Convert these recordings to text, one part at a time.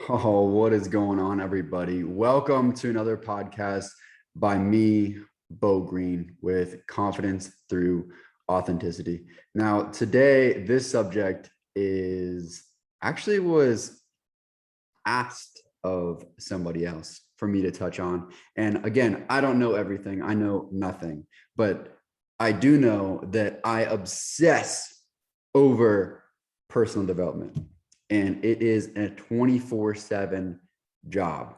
Oh, what is going on, everybody? Welcome to another podcast by me, Bo Green, with confidence through authenticity. Now, today, this subject is actually was asked of somebody else for me to touch on. And again, I don't know everything, I know nothing, but I do know that I obsess over personal development, and it is a 24/7 job.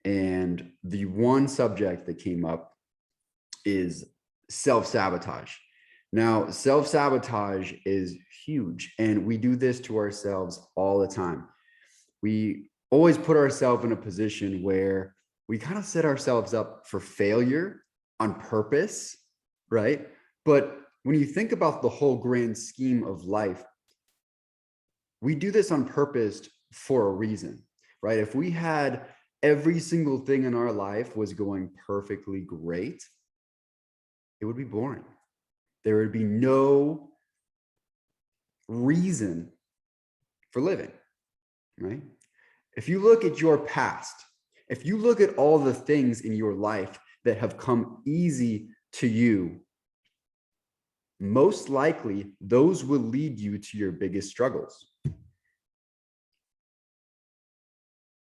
And the one subject that came up is self sabotage. Now, self sabotage is huge, and we do this to ourselves all the time. We always put ourselves in a position where we kind of set ourselves up for failure on purpose, right? But when you think about the whole grand scheme of life, we do this on purpose for a reason, right? If we had every single thing in our life was going perfectly great, it would be boring. There would be no reason for living, right? If you look at your past, if you look at all the things in your life that have come easy to you, most likely those will lead you to your biggest struggles.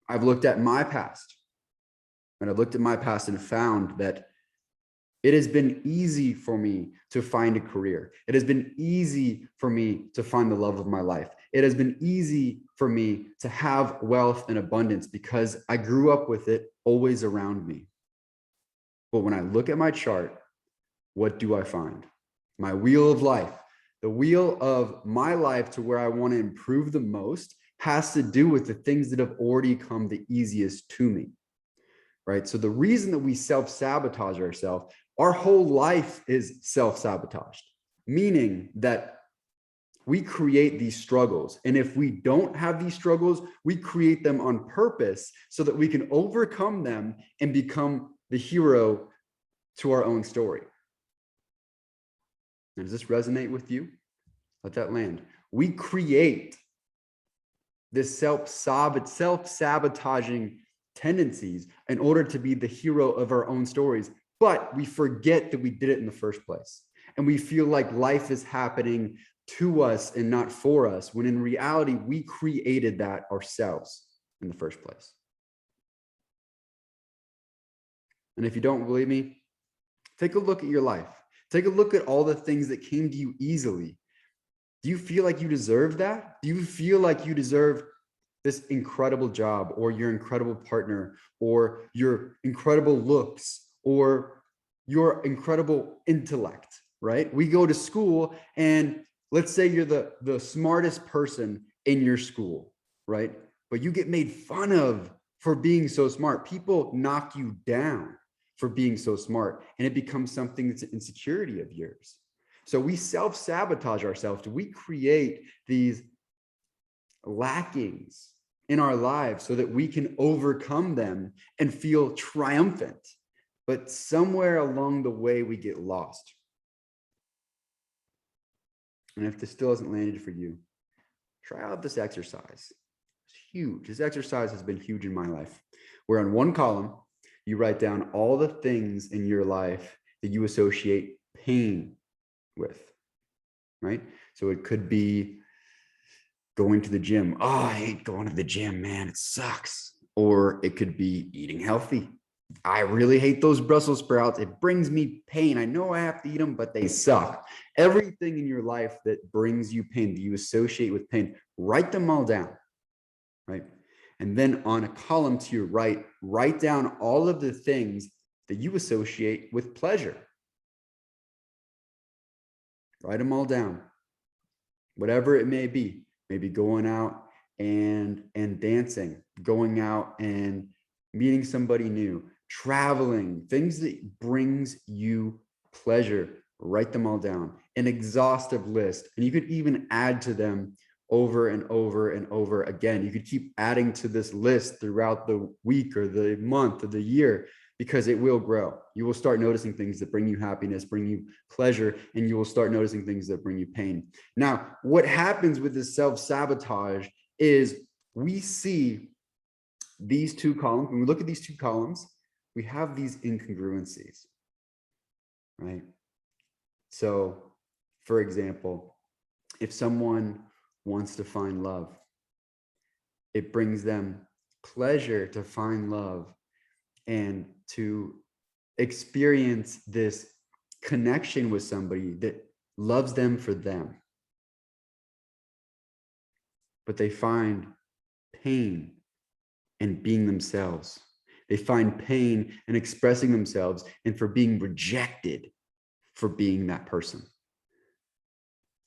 I've looked at my past, and I've looked at my past and found that it has been easy for me to find a career. It has been easy for me to find the love of my life. It has been easy for me to have wealth and abundance because I grew up with it always around me. But when I look at my chart, what do I find? My wheel of life, the wheel of my life to where I want to improve the most has to do with the things that have already come the easiest to me, right? So the reason that we self-sabotage ourselves, our whole life is self-sabotaged, meaning that we create these struggles. And if we don't have these struggles, we create them on purpose so that we can overcome them and become the hero to our own story. Now, does this resonate with you? Let that land. We create this self-sabotaging tendencies in order to be the hero of our own stories, but we forget that we did it in the first place. And we feel like life is happening to us and not for us, when in reality, we created that ourselves in the first place. And if you don't believe me, take a look at your life. Take a look at all the things that came to you easily. Do you feel like you deserve that? Do you feel like you deserve this incredible job, or your incredible partner, or your incredible looks, or your incredible intellect, right? We go to school, and let's say you're the smartest person in your school, right? But you get made fun of for being so smart. People knock you down for being so smart, and it becomes something that's an insecurity of yours. So we self-sabotage ourselves. We create these lackings in our lives so that we can overcome them and feel triumphant. But somewhere along the way, we get lost. And if this still hasn't landed for you, try out this exercise. It's huge. This exercise has been huge in my life. Where on one column, you write down all the things in your life that you associate pain with, right? So it could be going to the gym. Oh, I hate going to the gym, man. It sucks. Or it could be eating healthy. I really hate those Brussels sprouts. It brings me pain. I know I have to eat them, but they suck. Everything in your life that brings you pain, that you associate with pain, write them all down, right? And then on a column to your right, write down all of the things that you associate with pleasure. Write them all down, whatever it may be. Maybe going out and dancing, going out and meeting somebody new, traveling, things that brings you pleasure. Write them all down, an exhaustive list. And you could even add to them over and over and over again. You could keep adding to this list throughout the week or the month or the year, because it will grow. You will start noticing things that bring you happiness, bring you pleasure, and you will start noticing things that bring you pain. Now, what happens with this self-sabotage is we see these two columns, when we look at these two columns, we have these incongruencies, right? So, for example, if someone wants to find love, it brings them pleasure to find love and to experience this connection with somebody that loves them for them. But they find pain in being themselves. They find pain in expressing themselves and for being rejected for being that person.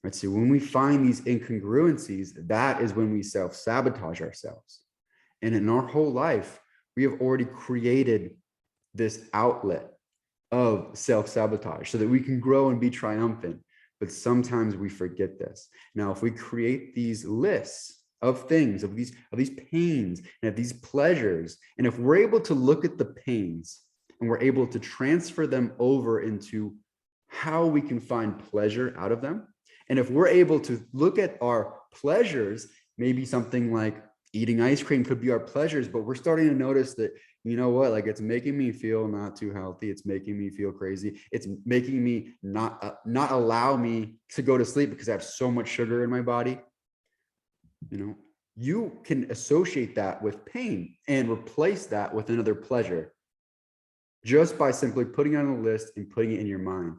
Right? So when we find these incongruencies, that is when we self-sabotage ourselves. And in our whole life, we have already created this outlet of self-sabotage so that we can grow and be triumphant. But sometimes we forget this. Now, if we create these lists of things, of these pains and of these pleasures, and if we're able to look at the pains and we're able to transfer them over into how we can find pleasure out of them, and if we're able to look at our pleasures, maybe something like eating ice cream could be our pleasures, but we're starting to notice that, you know what, like it's making me feel not too healthy. It's making me feel crazy. It's making me not allow me to go to sleep because I have so much sugar in my body. You know, you can associate that with pain and replace that with another pleasure just by simply putting it on a list and putting it in your mind.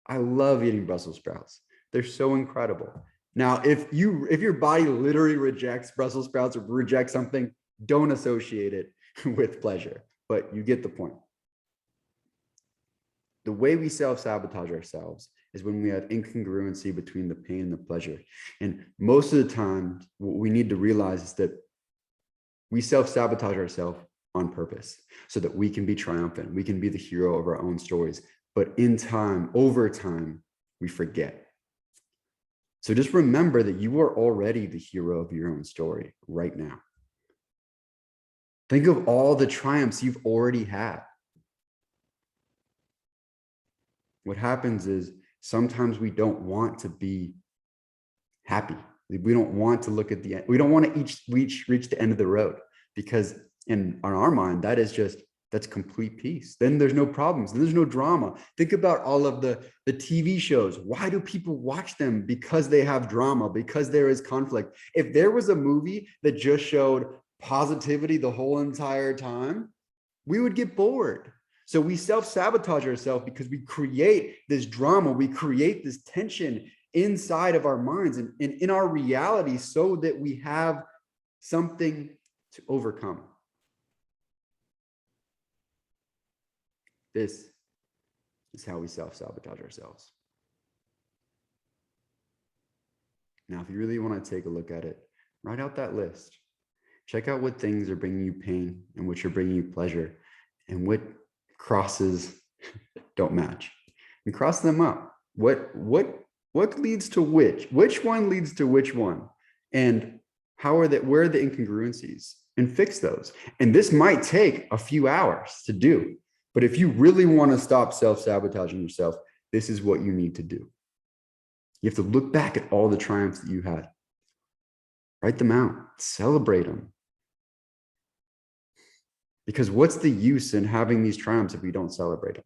I love eating Brussels sprouts. They're so incredible. Now, if your body literally rejects Brussels sprouts or rejects something, don't associate it with pleasure, but you get the point. The way we self-sabotage ourselves is when we have incongruency between the pain and the pleasure. And most of the time, what we need to realize is that we self-sabotage ourselves on purpose so that we can be triumphant. We can be the hero of our own stories. But in time, over time, we forget. So just remember that you are already the hero of your own story right now. Think of all the triumphs you've already had. What happens is sometimes we don't want to be happy. We don't want to look at the end. We don't want to reach the end of the road because on our mind, that's complete peace. Then there's no problems. Then there's no drama. Think about all of the TV shows. Why do people watch them? Because they have drama, because there is conflict. If there was a movie that just showed positivity the whole entire time, we would get bored. So we self-sabotage ourselves because we create this drama. We create this tension inside of our minds and in our reality so that we have something to overcome. This is how we self-sabotage ourselves. Now, if you really want to take a look at it, write out that list. Check out what things are bringing you pain and which are bringing you pleasure and what crosses don't match, and cross them up. What leads to which one leads to which one, and where are the incongruencies, and fix those. And this might take a few hours to do, but if you really want to stop self-sabotaging yourself, this is what you need to do. You have to look back at all the triumphs that you had, write them out, celebrate them. Because what's the use in having these triumphs if we don't celebrate them?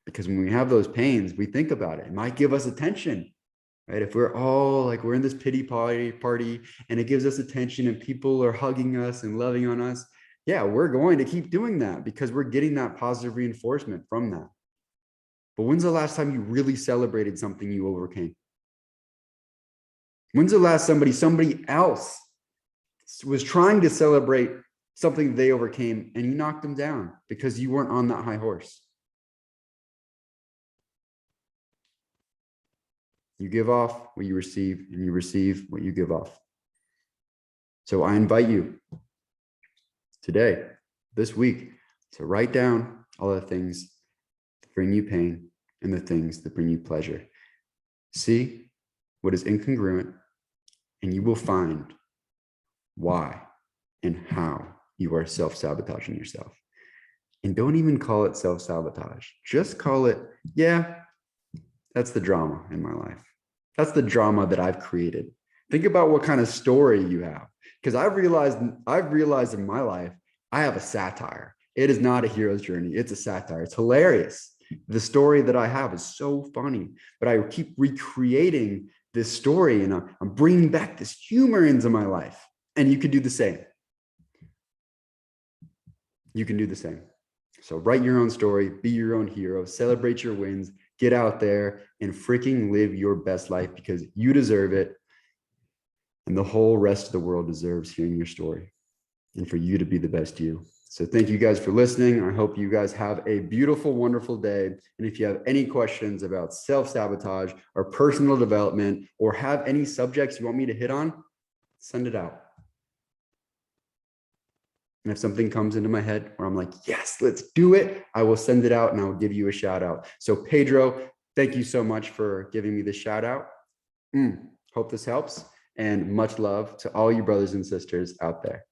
Because when we have those pains, we think about it. It might give us attention, right? If we're all like, we're in this pity party and it gives us attention and people are hugging us and loving on us, yeah, we're going to keep doing that because we're getting that positive reinforcement from that. But when's the last time you really celebrated something you overcame? When's the last somebody else was trying to celebrate something they overcame and you knocked them down because you weren't on that high horse? You give off what you receive, and you receive what you give off. So I invite you today, this week, to write down all the things that bring you pain and the things that bring you pleasure. See what is incongruent, and you will find why and how you are self-sabotaging yourself. And don't even call it self-sabotage. Just call it, yeah, that's the drama in my life. That's the drama that I've created. Think about what kind of story you have. Because I've realized in my life, I have a satire. It is not a hero's journey. It's a satire. It's hilarious. The story that I have is so funny, but I keep recreating this story and I'm bringing back this humor into my life. And you can do the same. You can do the same. So write your own story, be your own hero, celebrate your wins, get out there and freaking live your best life because you deserve it. And the whole rest of the world deserves hearing your story and for you to be the best you. So thank you guys for listening. I hope you guys have a beautiful, wonderful day. And if you have any questions about self-sabotage or personal development or have any subjects you want me to hit on, send it out. And if something comes into my head where I'm like, yes, let's do it, I will send it out and I'll give you a shout out. So Pedro, thank you so much for giving me this shout out. Hope this helps. And much love to all you brothers and sisters out there.